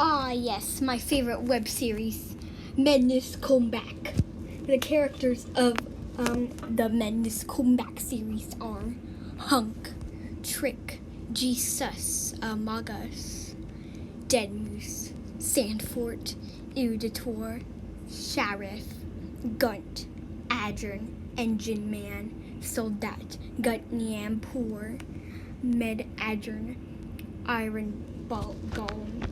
Ah, yes, my favorite web series, Madness Comeback. The characters of the Madness Comeback series are Hunk, Trick, Jesus, Magus, Dead Moose, Sandfort, Udator, Sheriff, Gunt, Adron, Engine Man, Soldat, Gutniam Poor, Med Adron, Iron Ball Golem,